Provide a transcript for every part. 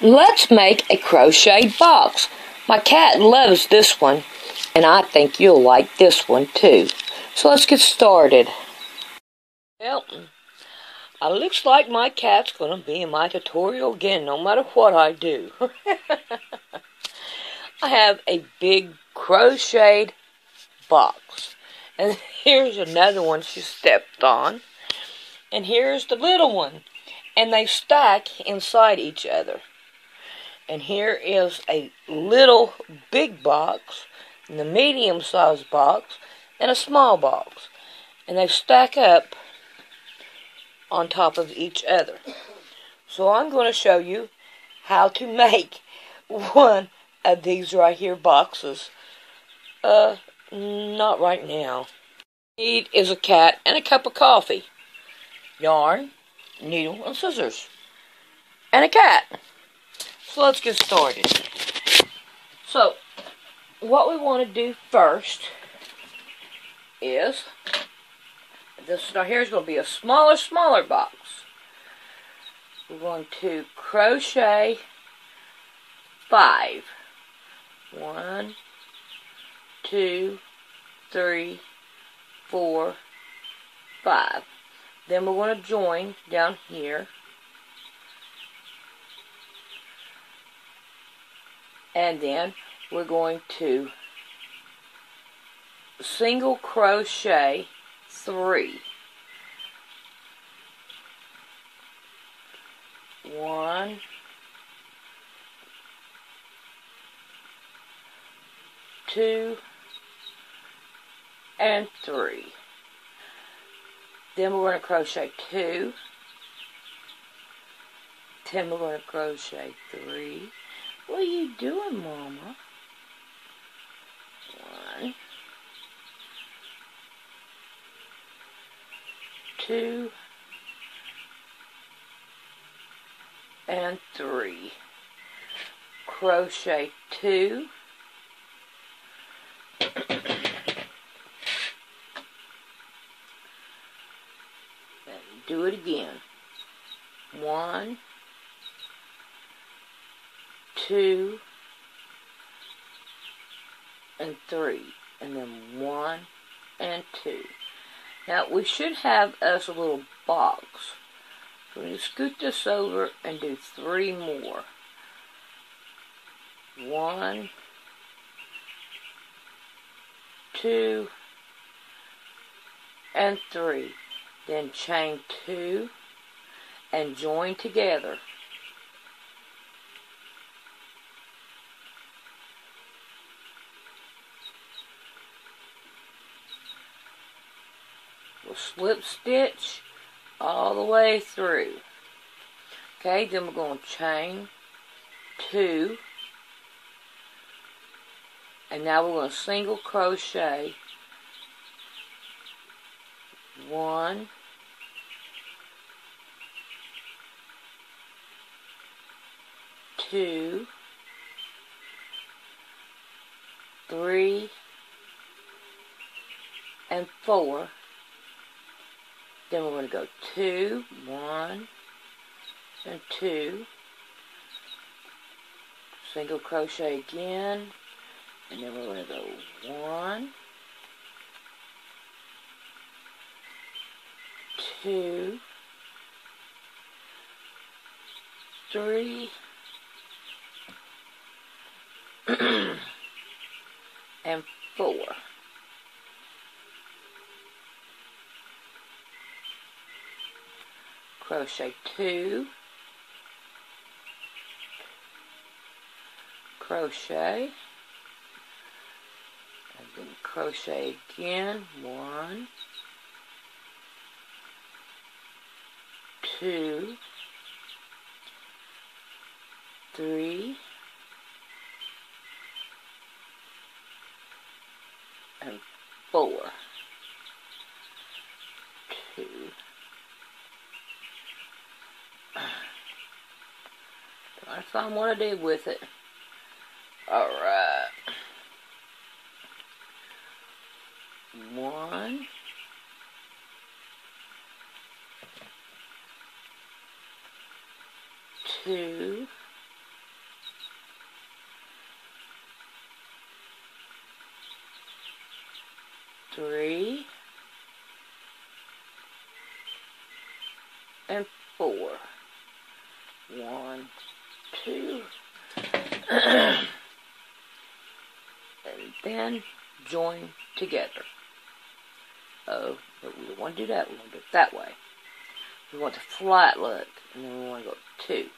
Let's make a crochet box. My cat loves this one, and I think you'll like this one too. So let's get started. Well, it looks like my cat's going to be in my tutorial again, no matter what I do. I have a big crocheted box. And here's another one she stepped on. And here's the little one. And they stack inside each other. And here is a little big box, and a medium-sized box, and a small box. And they stack up on top of each other. So I'm going to show you how to make one of these right here boxes. Not right now. Need is a cat and a cup of coffee, yarn, needle, and scissors, and a cat. So let's get started. So, what we want to do first is, this right here is going to be a smaller box. We're going to crochet 5. 1, 2, 3, 4, 5. Then we're going to join down here. And then we're going to single crochet 3. 1, 2, and 3. Then we're going to crochet 2. Then we're going to crochet 3. What are you doing, Mama? 1, 2, and 3. Crochet 2. And do it again. 1, 2, and 3, and then 1 and 2. Now we should have us a little box. So we're going to scoot this over and do 3 more. 1, 2, and 3. Then chain 2 and join together. We'll slip stitch all the way through. Okay, then we're going to chain 2, and now we're going to single crochet 1, 2, 3, and 4. Then we're going to go 2, 1, and 2. Single crochet again. And then we're going to go 1, 2, 3, and 4. Crochet 2, crochet, and then crochet again. 1, 2, 3, and 4. 2. I found what I did with it. Alright. 1, 2, 3, and 4. 1, 2, and then join together. Oh, but we don't want to do that. We want to do it that way. We want the flat look, and then we want to go 2.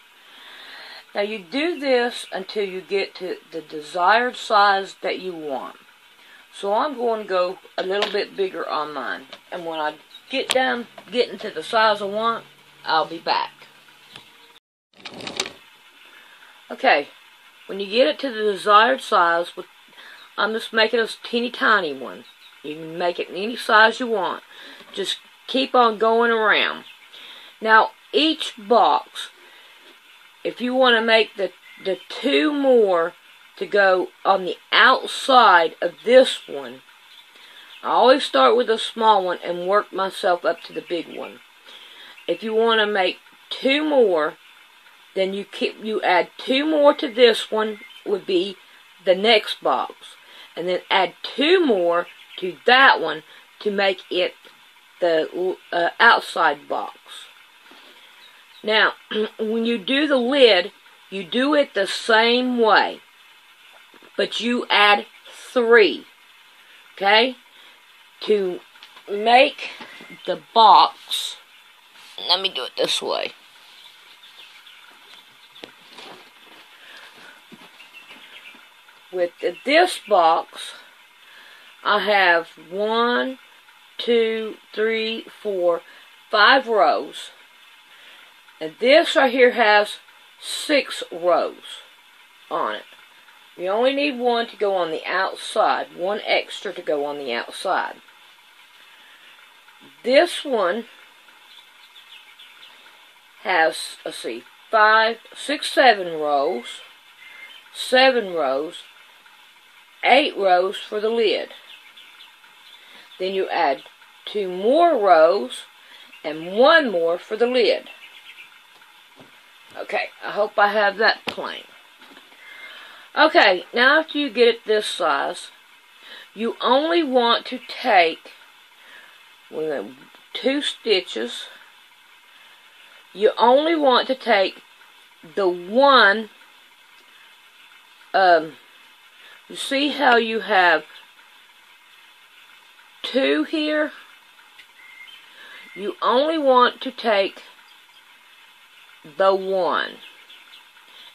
Now you do this until you get to the desired size that you want. So I'm going to go a little bit bigger on mine. And when I get into the size I want, I'll be back. Okay, when you get it to the desired size, I'm just making a teeny tiny one. You can make it any size you want. Just keep on going around. Now, each box, if you want to make the 2 more to go on the outside of this one, I always start with a small one and work myself up to the big one. If you want to make 2 more, then you add 2 more to this one, would be the next box. And then add 2 more to that one to make it the outside box. Now, when you do the lid, you do it the same way, but you add 3, okay? To make the box, let me do it this way. With this box, I have 1, 2, 3, 4, 5 rows. And this right here has 6 rows on it. You only need 1 to go on the outside, 1 extra to go on the outside. This one has, let's see, 5, 6, 7 rows, 7 rows, 8 rows for the lid. Then you add 2 more rows and 1 more for the lid. Okay, I hope I have that plain. Okay, now after you get it this size, you only want to take 2 stitches. You only want to take the one, you see how you have 2 here? You only want to take the 1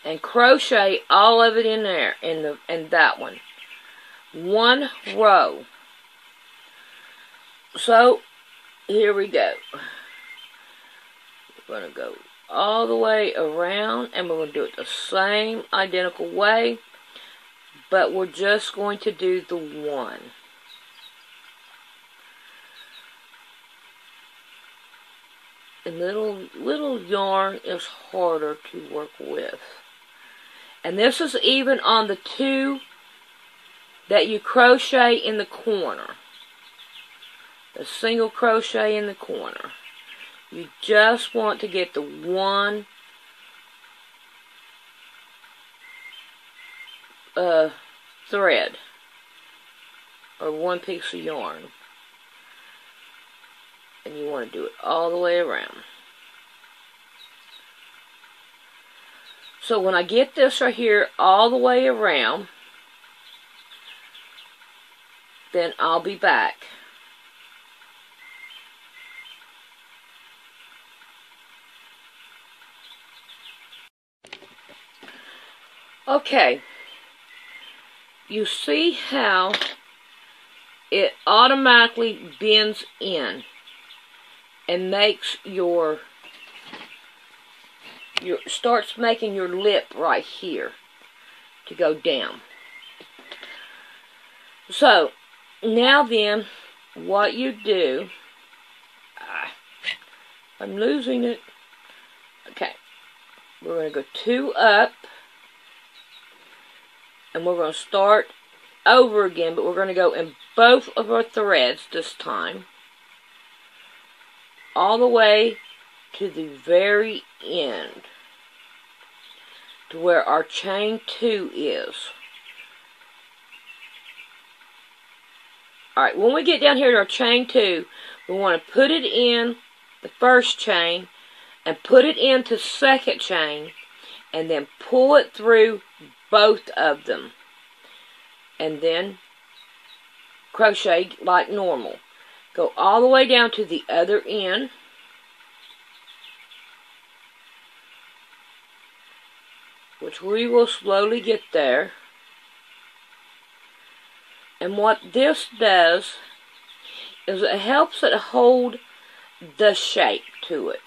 and crochet all of it in there, in that one. 1 row. So here we go. We're going to go all the way around, and we're going to do it the same identical way, but we're just going to do the 1. And little yarn is harder to work with. And this is even on the 2 that you crochet in the corner. The single crochet in the corner. You just want to get the 1 thread or 1 piece of yarn. And you want to do it all the way around. So when I get this right here all the way around, then I'll be back. Okay, you see how it automatically bends in and makes starts making your lip right here to go down. So now then, what you do, I'm losing it. Okay, we're going to go 2 up, and we're going to start over again, but we're going to go in both of our threads this time, all the way to the very end, to where our chain 2 is. Alright, when we get down here to our chain 2, we want to put it in the first chain and put it into second chain and then pull it through both of them. And then crochet like normal. Go all the way down to the other end. Which we will slowly get there. And what this does is it helps it hold the shape to it.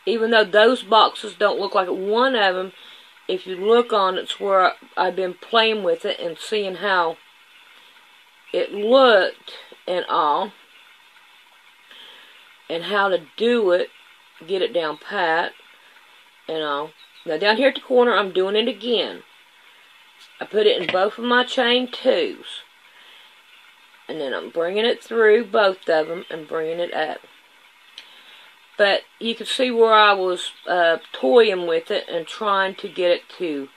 Even though those boxes don't look like it, one of them, if you look on, it's where I've been playing with it and seeing how it looked and all. And how to do it, get it down pat and all. Now down here at the corner, I'm doing it again. I put it in both of my chain 2s. And then I'm bringing it through both of them and bringing it up. But you can see where I was toying with it and trying to get it to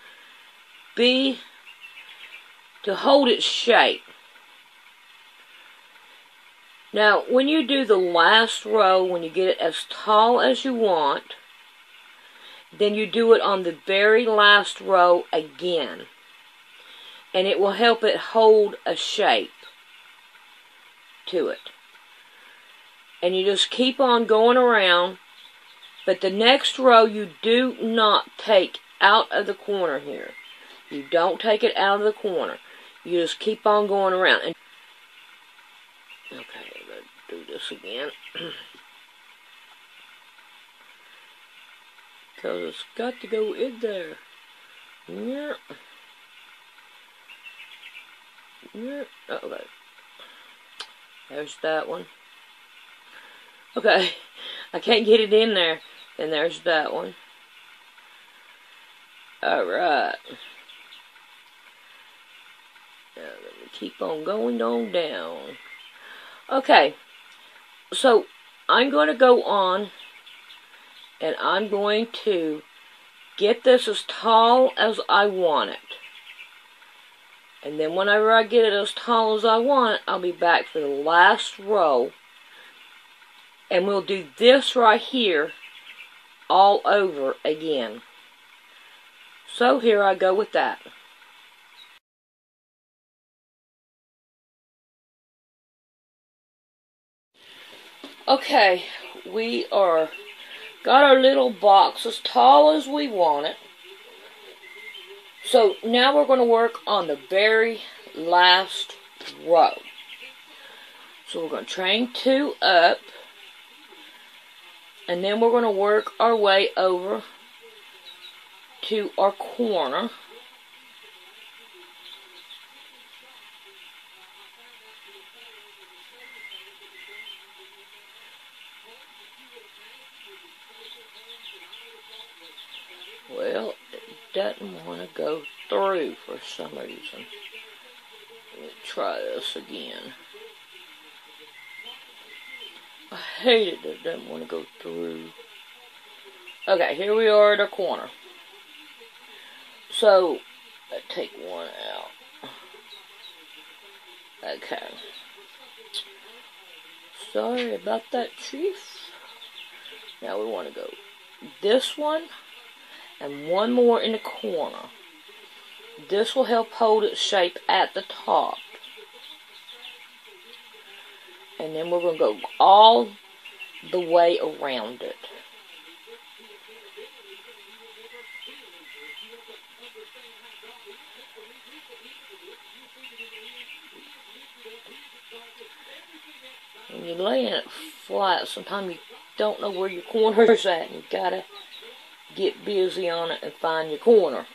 hold its shape. Now, when you do the last row, when you get it as tall as you want, then you do it on the very last row again. And it will help it hold a shape to it. And you just keep on going around. But the next row you do not take out of the corner here. You don't take it out of the corner. You just keep on going around. And okay, let's do this again. Because it's got to go in there. Yeah. Yeah. Okay. There's that one. Okay. I can't get it in there. And there's that one. Alright. Now let me keep on going on down. Okay. So I'm going to go on and I'm going to get this as tall as I want it. And then whenever I get it as tall as I want it, I'll be back for the last row. And we'll do this right here all over again. So here I go with that. Okay, we are got our little box as tall as we want it. So now we're going to work on the very last row. So we're going to chain 2 up. And then we're going to work our way over to our corner. Well, it doesn't want to go through for some reason. Let me try this again. I hate it that it doesn't want to go through. Okay, here we are at our corner. So, let's take one out. Okay. Sorry about that, Chief. Now we want to go this one and one more in the corner. This will help hold its shape at the top. And then we're going to go all the way around it. When you're laying it flat, sometimes you don't know where your corner's at. And you got to get busy on it and find your corner.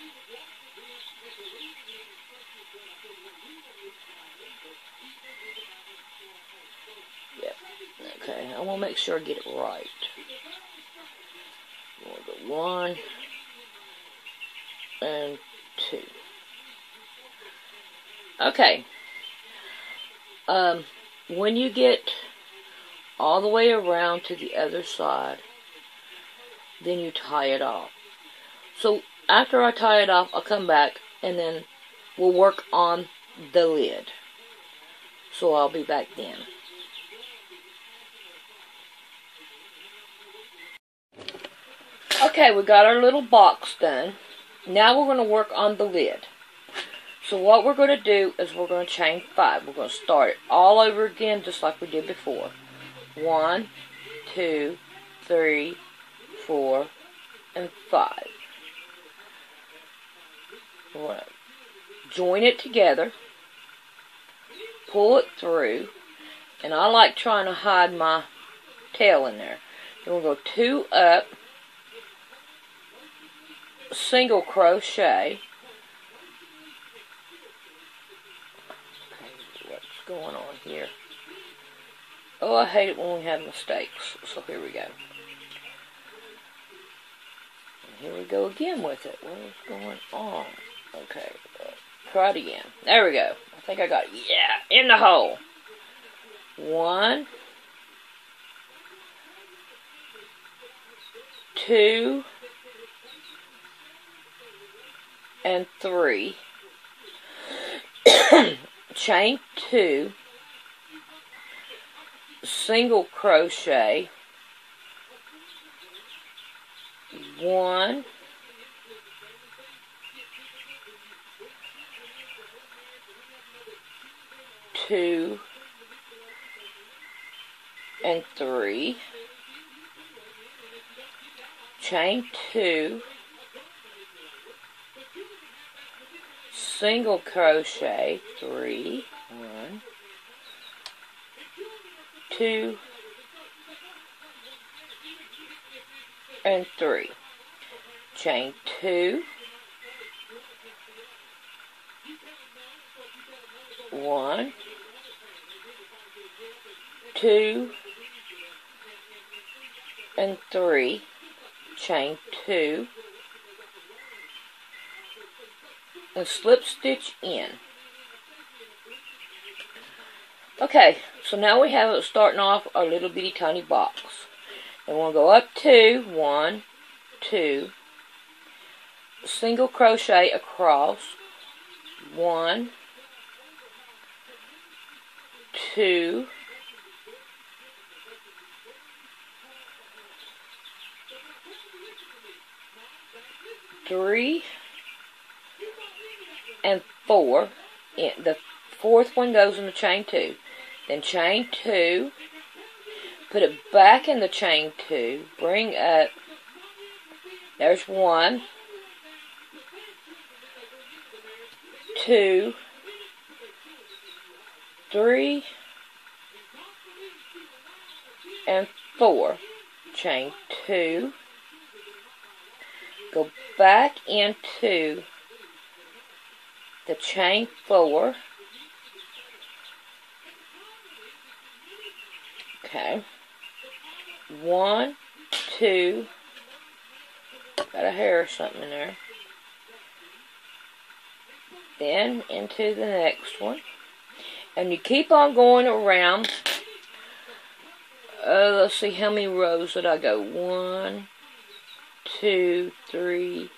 Okay, I want to make sure I get it right. I want to go 1 and 2. Okay. When you get all the way around to the other side, then you tie it off. So after I tie it off, I'll come back and then we'll work on the lid. So I'll be back then. Okay, we got our little box done. Now we're going to work on the lid. So what we're going to do is we're going to chain 5. We're going to start it all over again just like we did before. 1, 2, 3, 4, and 5. We're going to join it together, pull it through, and I like trying to hide my tail in there. Then we'll go 2 up, single crochet. Okay, what's going on here? Oh, I hate it when we have mistakes. So here we go. And here we go again with it. What is going on? Okay, try it again. There we go. I think I got it. Yeah, in the hole. 1, 2, and 3. Chain 2, single crochet, 1, 2, and 3, chain 2, single crochet, 3, 1, 2, and 3, chain 2, 1, 2, and 3, chain 2, and slip stitch in. Okay, so now we have it starting off our little bitty tiny box. And we'll go up 2, 1, 2, single crochet across, 1, 2, three, and 4. The fourth one goes in the chain 2. Then chain 2, put it back in the chain 2, bring up, there's 1, 2, 3, and 4. Chain 2, go back into the chain 4. Okay. 1, 2, got a hair or something in there. Then into the next one. And you keep on going around. Let's see how many rows did I go. 1, 2, 3,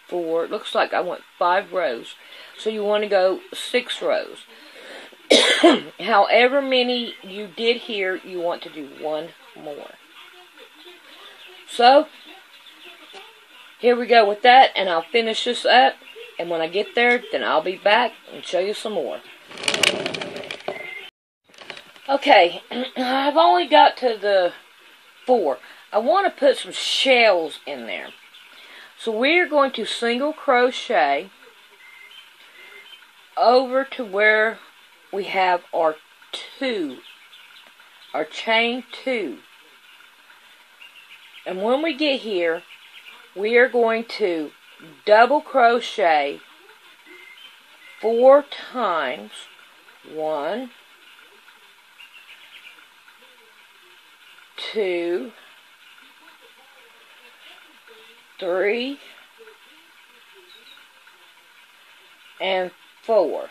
4. It looks like I went 5 rows. So you want to go 6 rows. However many you did here, you want to do 1 more. So, here we go with that, and I'll finish this up, and when I get there, then I'll be back and show you some more. Okay, I've only got to the 4. I want to put some shells in there. So we're going to single crochet over to where we have our 2, our chain 2. And when we get here, we are going to double crochet 4 times. 1, 2, 3, and 4.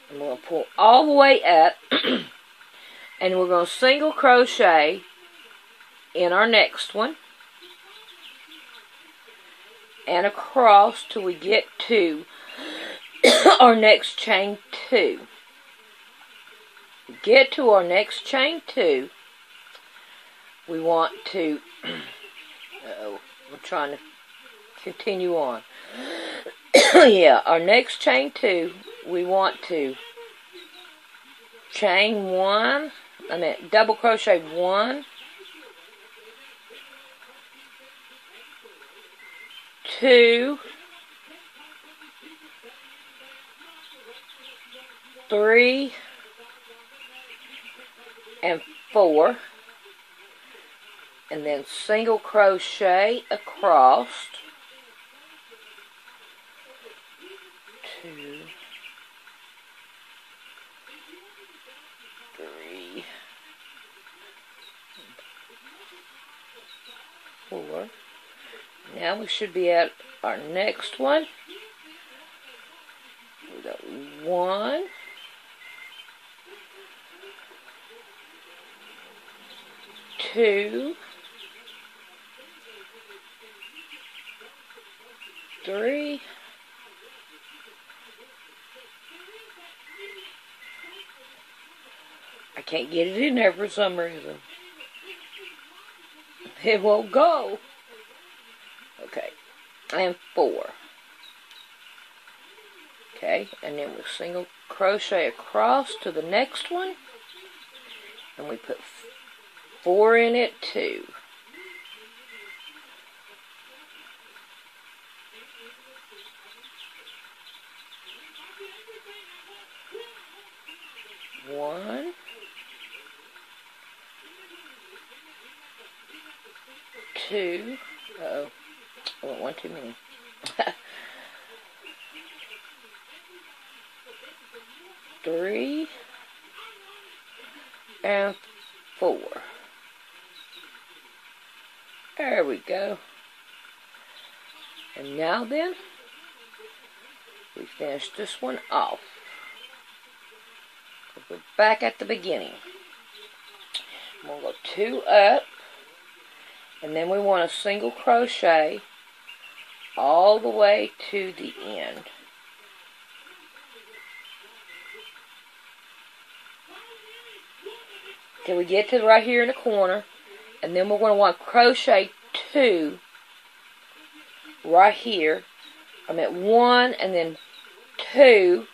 And we're going to pull all the way up, and we're going to single crochet in our next one, and across till we get to our next chain 2. Get to our next chain 2. We want to, we're trying to continue on. Yeah, our next chain 2, we want to chain 1, double crochet 1, 2, 3, and 4, and then single crochet across, 2, 3, 4. Now we should be at our next one. We got 1, 2, 3, 'I can't get it in there for some reason. It won't go. Okay, and 4. Okay, and then we single crochet across to the next one, and we put 4 in it too. One, 2. Uh-oh, I went one too many. 3 and 4. There we go. And now then, we finished this one off. We're back at the beginning. We'll go 2 up, and then we want a single crochet all the way to the end. Till we get to right here in the corner, and then we're going to want to crochet 2 right here. I'm at 1 and then 2,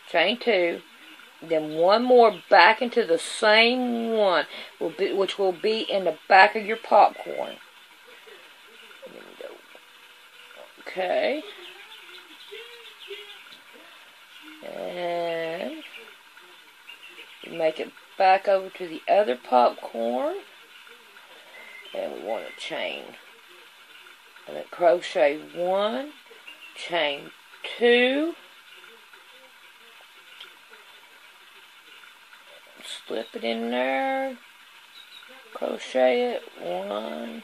chain 2, then 1 more back into the same one, which will be in the back of your popcorn. Okay. And make it back over to the other popcorn, and we want to chain, and then crochet 1, chain 2, slip it in there, crochet it 1.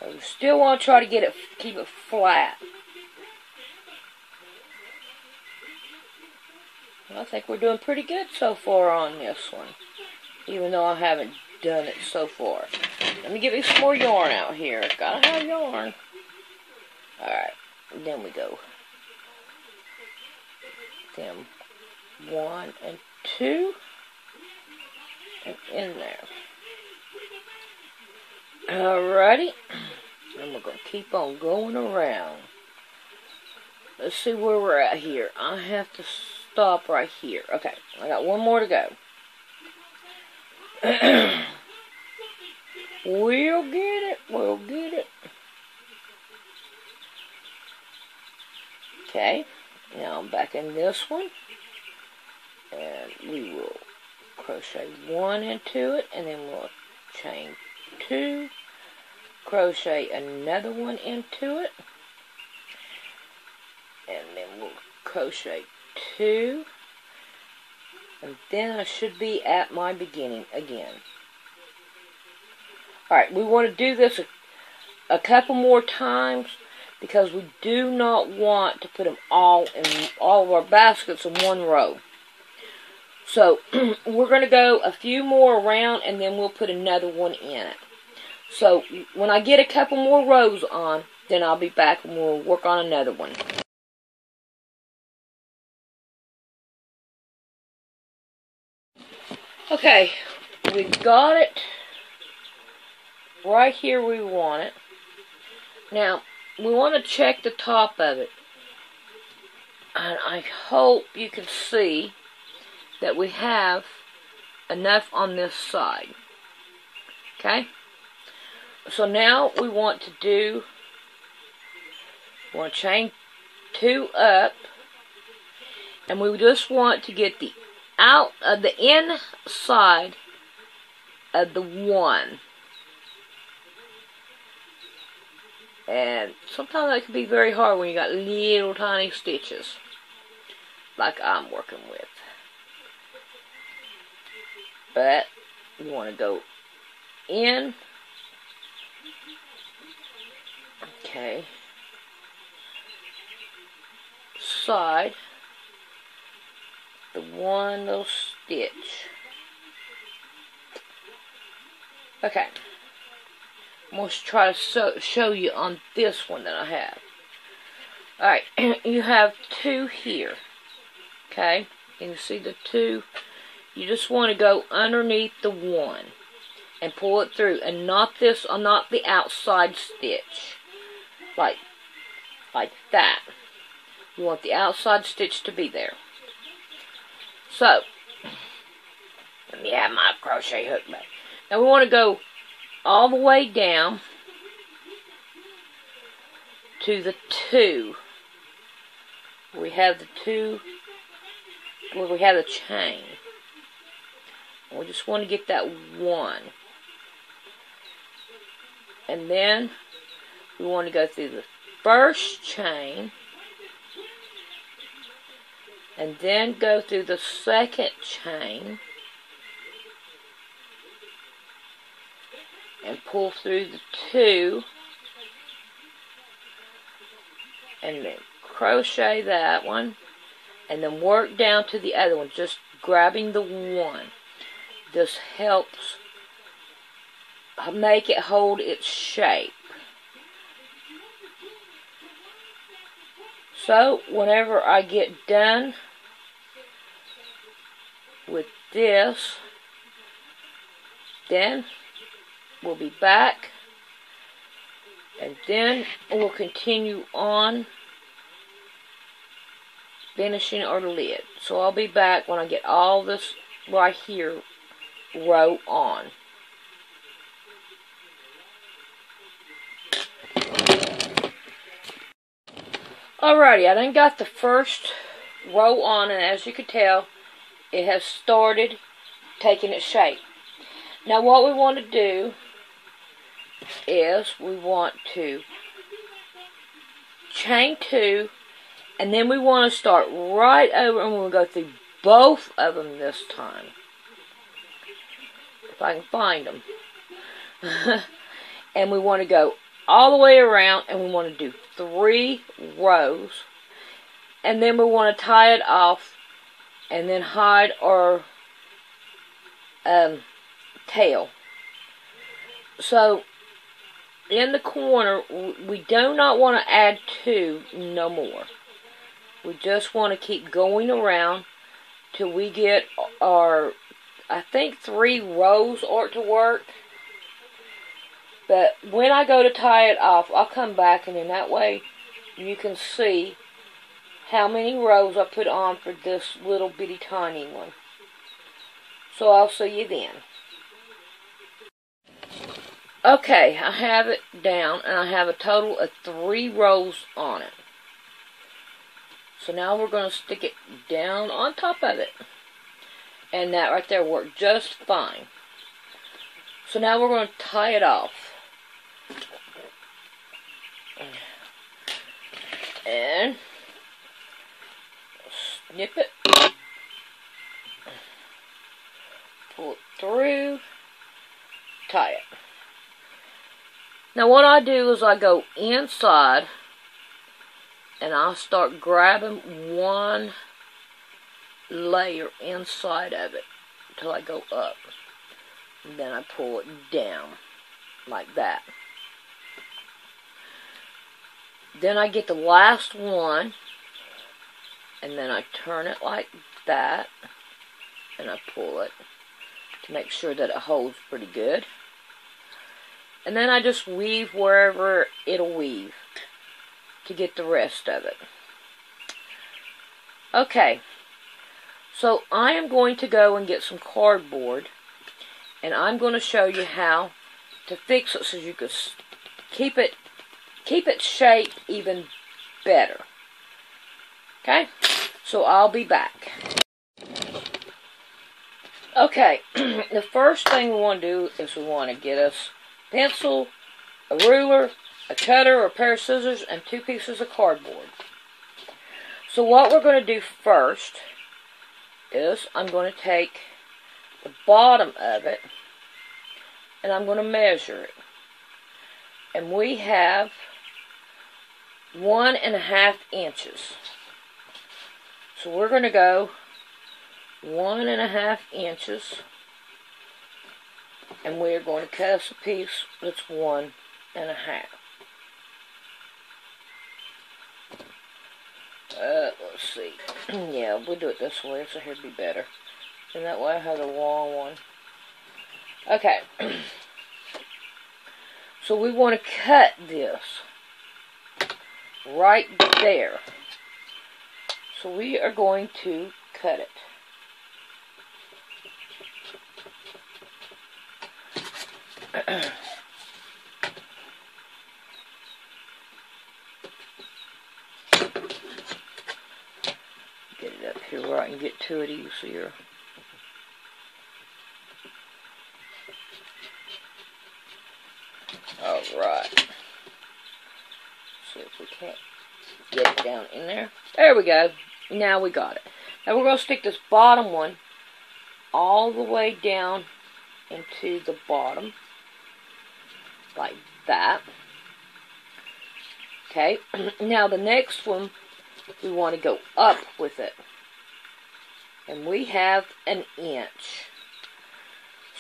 We still want to try to get it, keep it flat. I think we're doing pretty good so far on this one, even though I haven't done it so far. Let me get me some more yarn out here. Gotta have yarn. Alright, then we go. Then 1 and 2, and in there. Alrighty, and we're going to keep on going around. Let's see where we're at here. I have to stop right here. Okay, I got 1 more to go. We'll get it. We'll get it. Okay, now I'm back in this one. And we will crochet 1 into it, and then we'll chain 2, crochet another one into it, and then we'll crochet 2, and then I should be at my beginning again. Alright, we want to do this a couple more times, because we do not want to put them all in all of our baskets in one row. So, we're going to go a few more around, and then we'll put another one in it. So, when I get a couple more rows on, then I'll be back and we'll work on another one. Okay, we've got it right here we want it. Now, we want to check the top of it. And I hope you can see that we have enough on this side. Okay? So now we want to chain 2 up, and we just want to get the inside of the 1. And sometimes that can be very hard when you got little tiny stitches, like I'm working with. But you want to go in. Okay. Side. The 1 little stitch. Okay. I'm going to try to show you on this one that I have. Alright, you have 2 here. Okay, you can see the 2. You just want to go underneath the 1 and pull it through, and not the outside stitch. Like that. You want the outside stitch to be there. So, let me have my crochet hook back. Now we want to go all the way down to the 2. We have the 2 where we have the chain. We just want to get that 1. And then we want to go through the first chain, and then go through the second chain, and pull through the 2, and then crochet that one, and then work down to the other one, just grabbing the 1. This helps make it hold its shape. So whenever I get done with this, then we'll be back, and then we'll continue on finishing our lid. So I'll be back when I get all this right here row on. Alrighty, I done got the first row on, and as you can tell, it has started taking its shape. Now what we want to do is we want to chain 2, and then we want to start right over, and we'll go through both of them this time. If I can find them. And we want to go all the way around, and we want to do 3 rows, and then we want to tie it off and then hide our tail. So in the corner, we do not want to add 2 no more. We just want to keep going around till we get our, I think 3 rows ought to work. But when I go to tie it off, I'll come back, and in that way you can see how many rows I put on for this little bitty tiny one. So I'll see you then. Okay, I have it down, and I have a total of 3 rows on it. So now we're going to stick it down on top of it. And that right there worked just fine. So now we're going to tie it off. And snip it. Pull it through. Tie it. Now what I do is I go inside, and I'll start grabbing 1 layer inside of it until I go up. And then I pull it down like that. Then I get the last one, and then I turn it like that, and I pull it, Make sure that it holds pretty good. And then I just weave wherever it'll weave to get the rest of it. Okay, so I am going to go and get some cardboard, and I'm going to show you how to fix it so you can keep its shape even better. Okay, so I'll be back. Okay, the first thing we want to do is we want to get us a pencil, a ruler, a cutter or a pair of scissors, and 2 pieces of cardboard. So what we're going to do first is I'm going to take the bottom of it and I'm going to measure it. And we have 1.5 inches. So we're going to go 1.5 inches, and we're going to cut us a piece that's 1.5. Let's see. Yeah, we'll do it this way, so here'd be better. And that way I have the long one. Okay. So we want to cut this right there. So we are going to cut it. Get it up here where I can get to it easier. Alright. See if we can't get it down in there. There we go. Now we got it. Now we're going to stick this bottom one all the way down into the bottom. Like that. Okay. Now the next one, we want to go up with it. And we have 1 inch.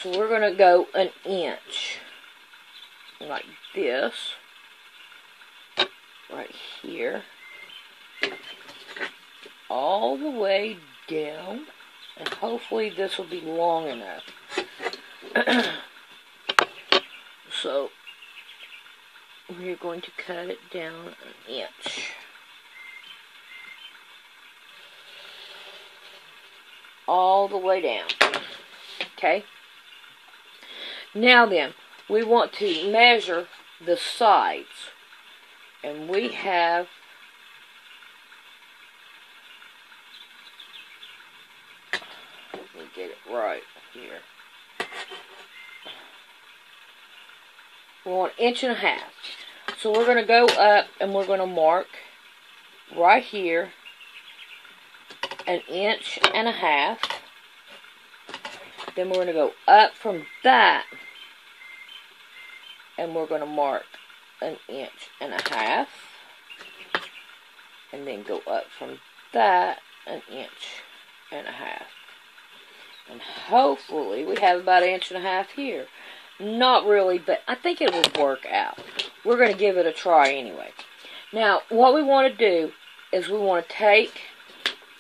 So we're going to go 1 inch. Like this. Right here. All the way down. And hopefully this will be long enough. So we're going to cut it down 1 inch. All the way down. Okay? Now then, we want to measure the sides. And we have let me get it right here. We want 1.5 inches. So we're going to go up and we're going to mark right here 1.5 inches. Then we're going to go up from that and we're going to mark 1.5 inches. And then go up from that 1.5 inches. And hopefully we have about 1.5 inches here. Not really, but I think it will work out. We're going to give it a try anyway. Now, what we want to do is we want to take,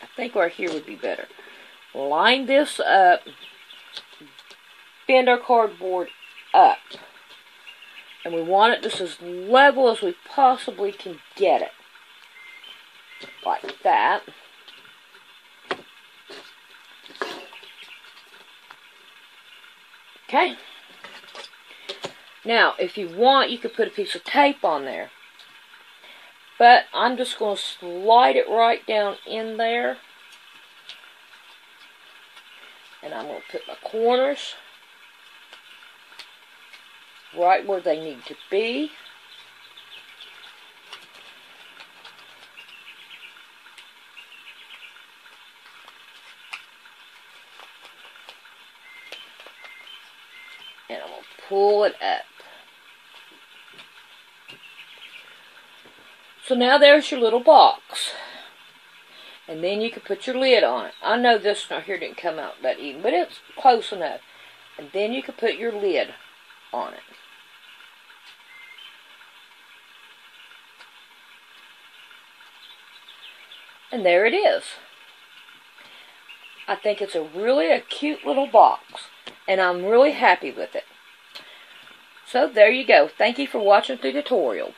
I think right here would be better. Line this up, bend our cardboard up. And we want it just as level as we possibly can get it. Like that. Okay. Now, if you want, you could put a piece of tape on there. But I'm just going to slide it right down in there. And I'm going to put my corners right where they need to be. And I'm going to pull it up. So now there's your little box. And then you can put your lid on it. I know this one here didn't come out that even, but it's close enough. And then you can put your lid on it. And there it is. I think it's a really cute little box. and I'm really happy with it. So there you go. Thank you for watching the tutorial.